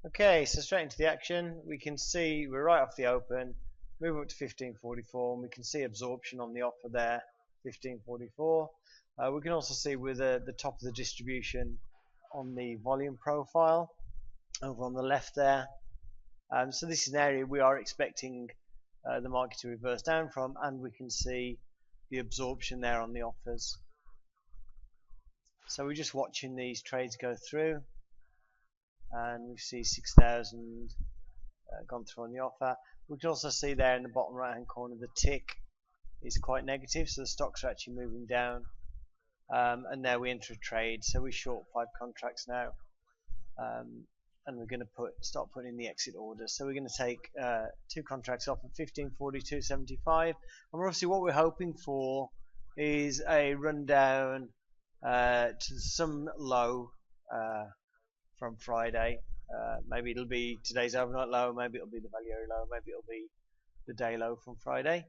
Okay, so straight into the action. We can see we're right off the open, move up to 1544, and we can see absorption on the offer there, 1544. We can also see with the top of the distribution on the volume profile over on the left there. So this is an area we are expecting the market to reverse down from, and we can see the absorption there on the offers. So we're just watching these trades go through, and we see 6,000 gone through on the offer. We can also see there in the bottom right hand corner the tick is quite negative, so the stocks are actually moving down. And there we enter a trade, so we short 5 contracts now, and we're going to start putting in the exit orders. So we're going to take 2 contracts off at 1542.75, and obviously what we're hoping for is a rundown to some low from Friday. Maybe it'll be today's overnight low, maybe it'll be the value low, maybe it'll be the day low from Friday.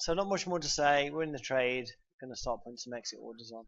So not much more to say. We're in the trade. Going to start putting some exit orders on.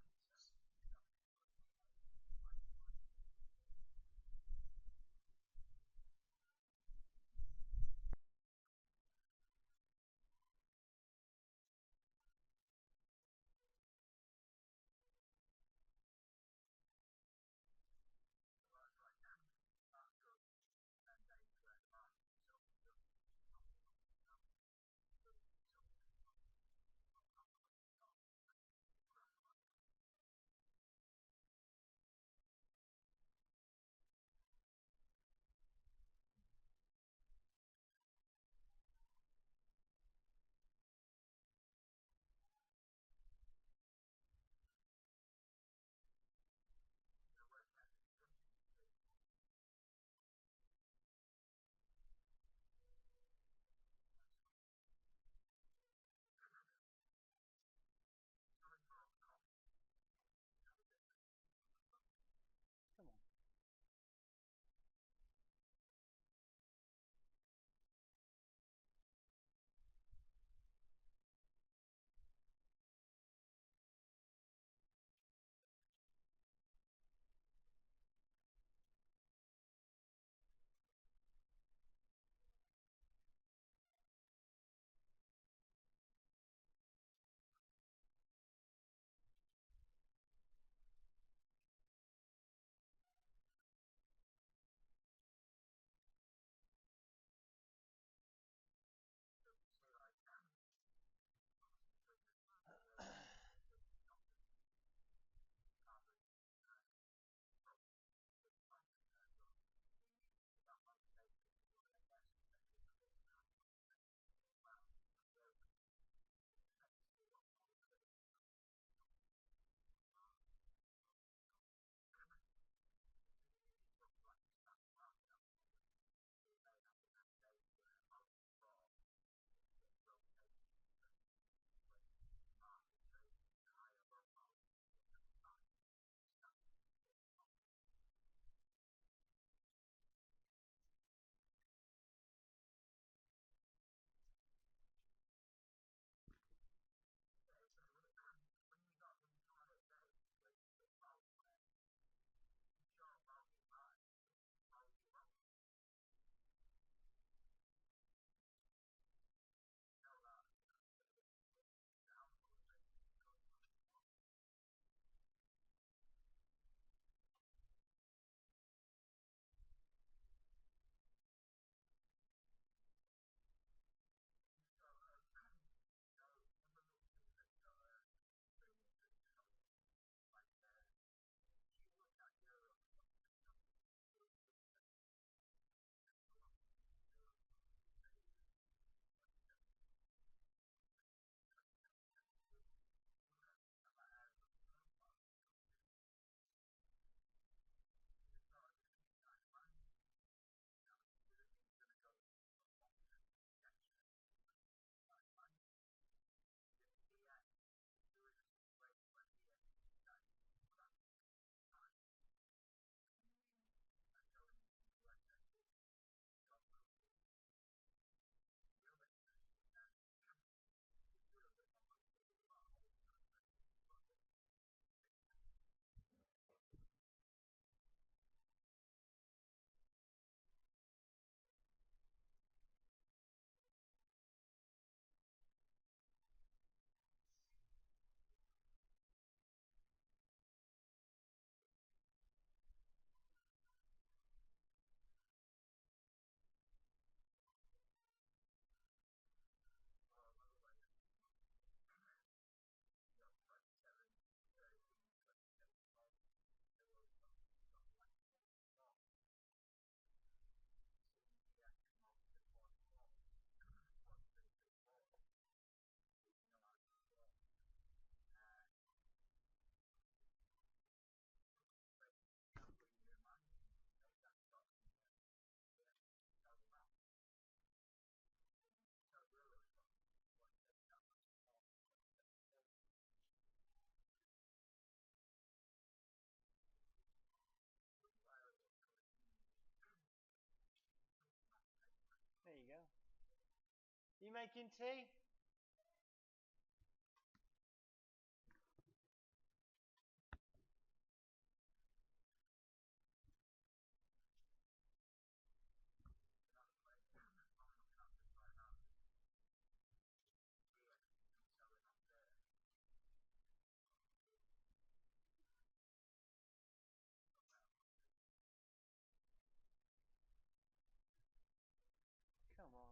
You making tea? Come on.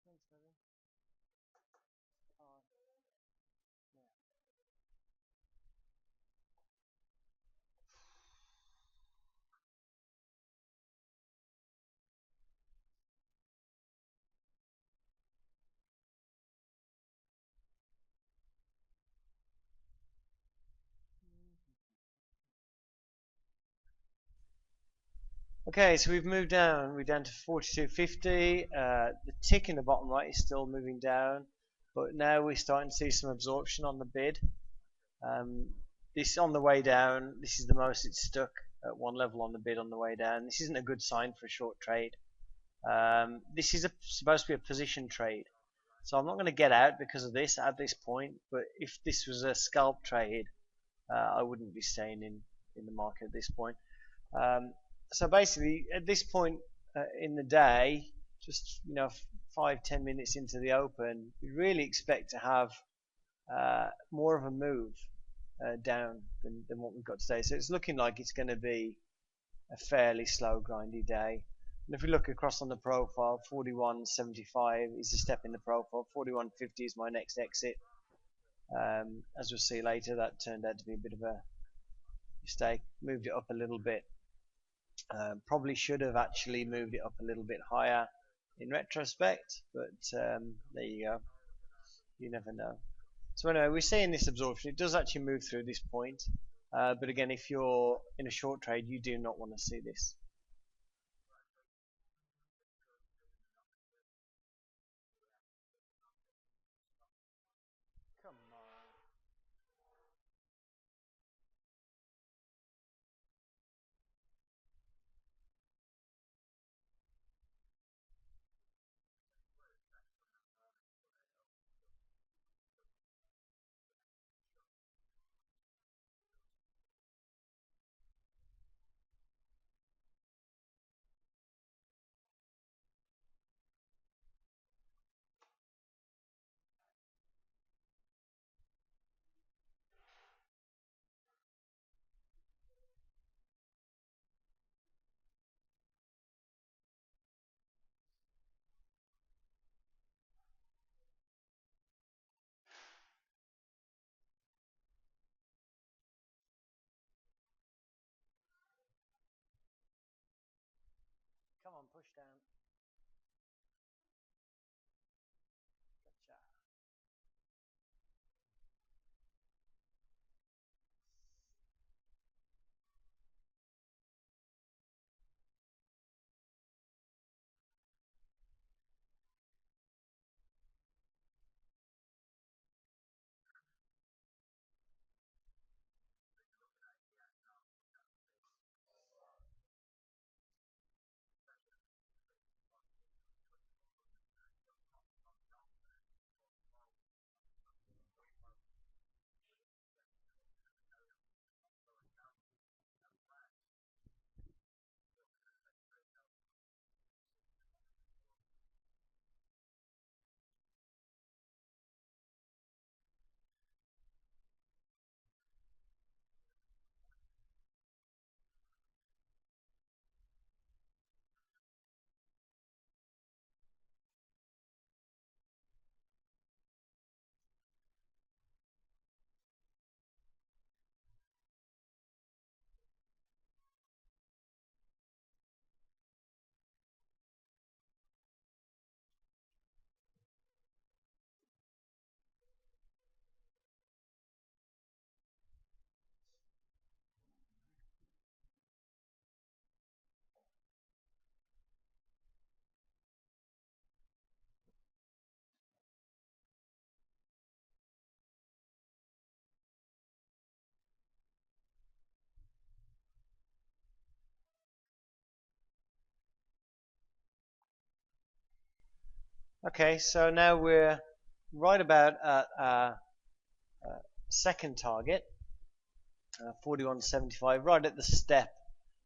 Thanks, baby. Oh, yeah. Okay, so we've moved down. We're down to 42.50. The tick in the bottom right is still moving down, but now we're starting to see some absorption on the bid. This on the way down. This is the most it's stuck at one level on the bid on the way down. This isn't a good sign for a short trade. This is supposed to be a position trade, so I'm not going to get out because of this at this point. But if this was a scalp trade, I wouldn't be staying in the market at this point. So basically, at this point in the day, just 5-10 minutes into the open, we really expect to have more of a move down than what we've got today. So it's looking like it's going to be a fairly slow, grindy day. And if we look across on the profile, 41.75 is a step in the profile. 41.50 is my next exit. As we'll see later, that turned out to be a bit of a mistake. Moved it up a little bit. Probably should have actually moved it up a little bit higher in retrospect, but there you go. You never know. So anyway, we're seeing this absorption. It does actually move through this point, but again, if you're in a short trade, you do not want to see this. Come on. Okay, so now we're right about at our second target, 41.75, right at the step,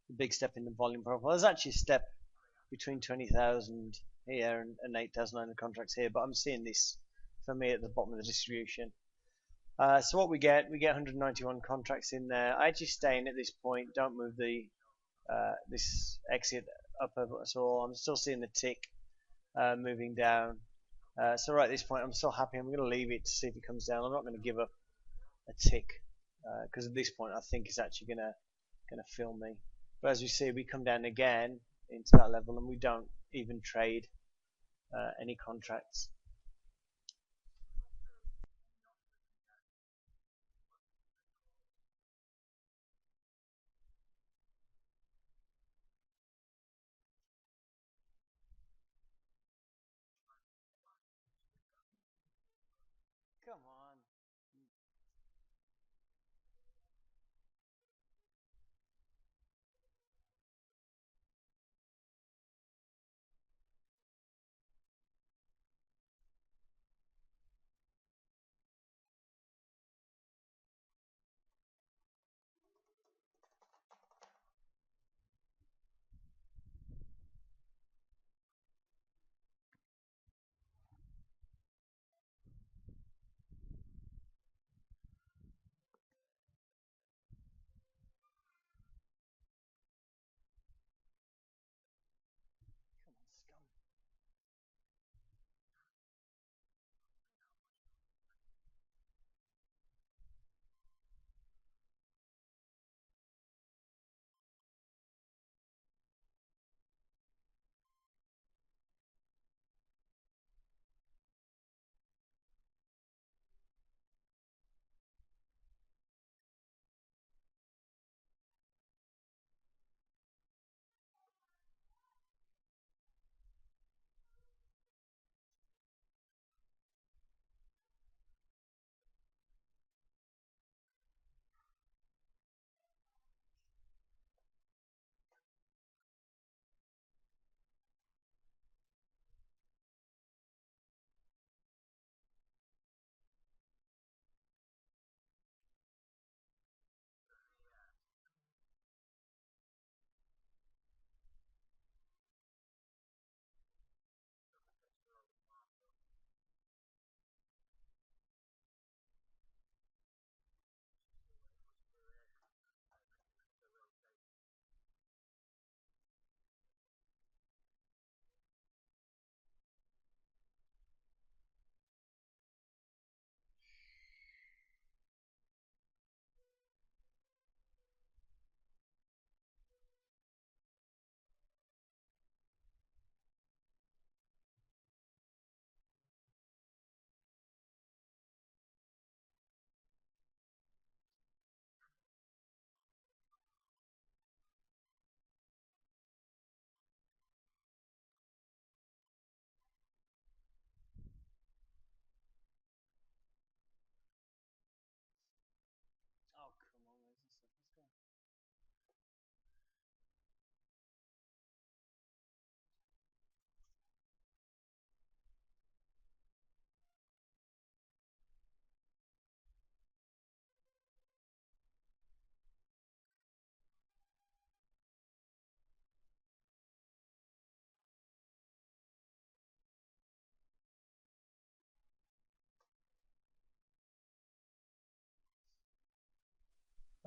the big step in the volume profile. There's actually a step between 20,000 here and 8,900 contracts here, but I'm seeing this for me at the bottom of the distribution. So what we get 191 contracts in there. I actually stay in at this point, don't move the this exit up at all. I'm still seeing the tick moving down. So right at this point, I'm still happy. I'm going to leave it to see if it comes down. I'm not going to give up a tick because at this point, I think it's actually going to fill me. But as we see, we come down again into that level, and we don't even trade any contracts. Come on. Come on, scum. Oh, come on, where's the stuff? Let's go.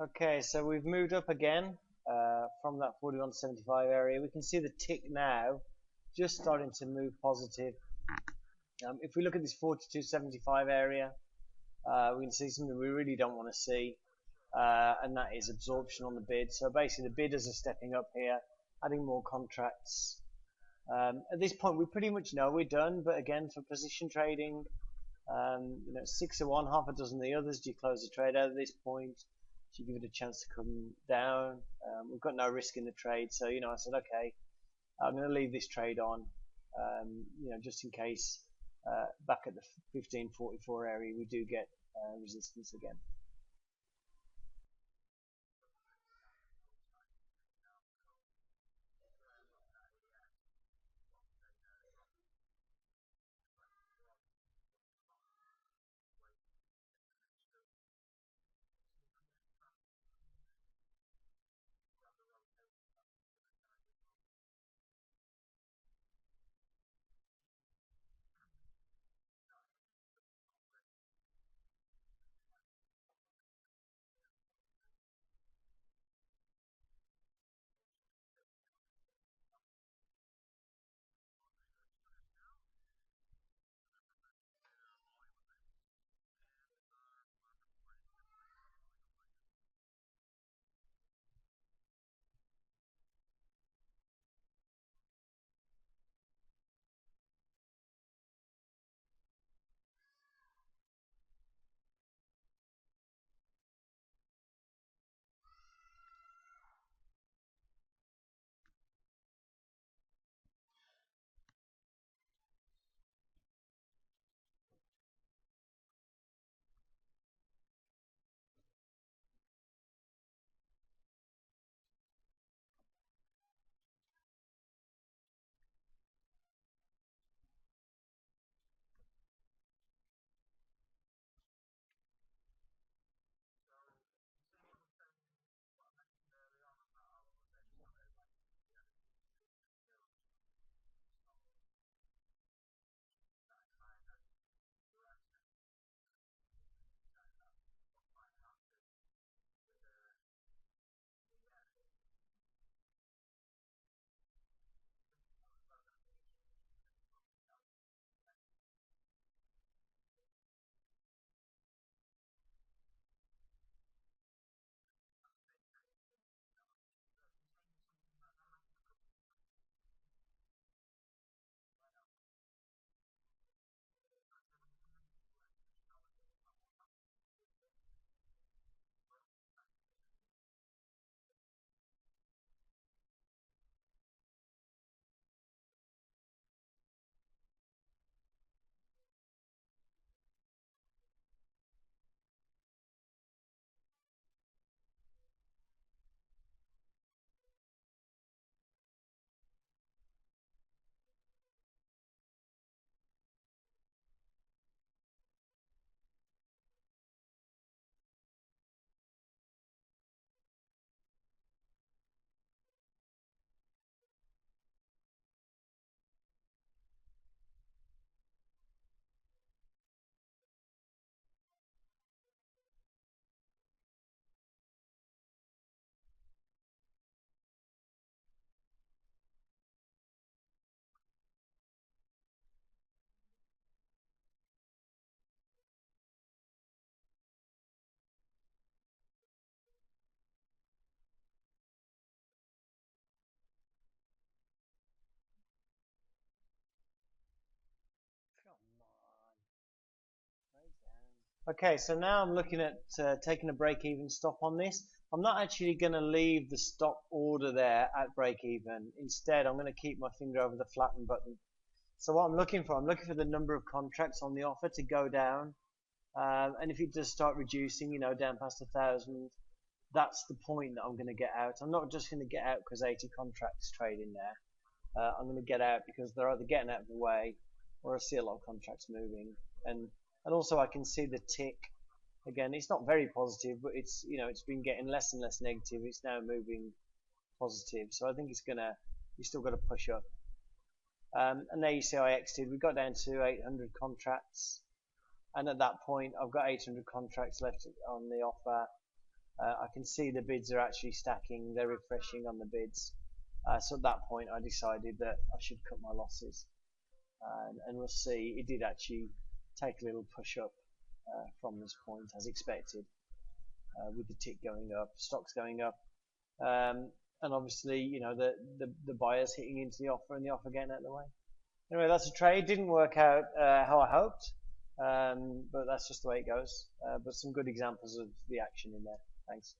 Okay, so we've moved up again from that 41.75 area. We can see the tick now just starting to move positive. If we look at this 42.75 area, we can see something we really don't want to see, and that is absorption on the bid. So basically, the bidders are stepping up here, adding more contracts. At this point, we pretty much know we're done, but again, for position trading, 6 of one, half a dozen of the others. Do you close the trade out at this point? Do you give it a chance to come down? We've got no risk in the trade, so I said, okay, I'm going to leave this trade on, just in case back at the 15.44 area we do get resistance again. Okay, so now I'm looking at taking a break-even stop on this. I'm not actually going to leave the stop order there at break-even. Instead, I'm going to keep my finger over the flatten button. So what I'm looking for the number of contracts on the offer to go down. And if it does start reducing, down past 1,000, that's the point that I'm going to get out. I'm not just going to get out because 80 contracts trading there. I'm going to get out because they're either getting out of the way or I see a lot of contracts moving. And also I can see the tick. Again, it's not very positive, but it's been getting less and less negative. It's now moving positive. So I think you still got to push up. And there you see I exited. We got down to 800 contracts. And at that point, I've got 800 contracts left on the offer. I can see the bids are actually stacking. They're refreshing on the bids. So at that point, I decided that I should cut my losses. And we'll see. It did actually take a little push up from this point, as expected, with the tick going up, stocks going up, and obviously, the buyers hitting into the offer and the offer getting out of the way. Anyway, that's a trade. Didn't work out how I hoped, but that's just the way it goes. But some good examples of the action in there. Thanks.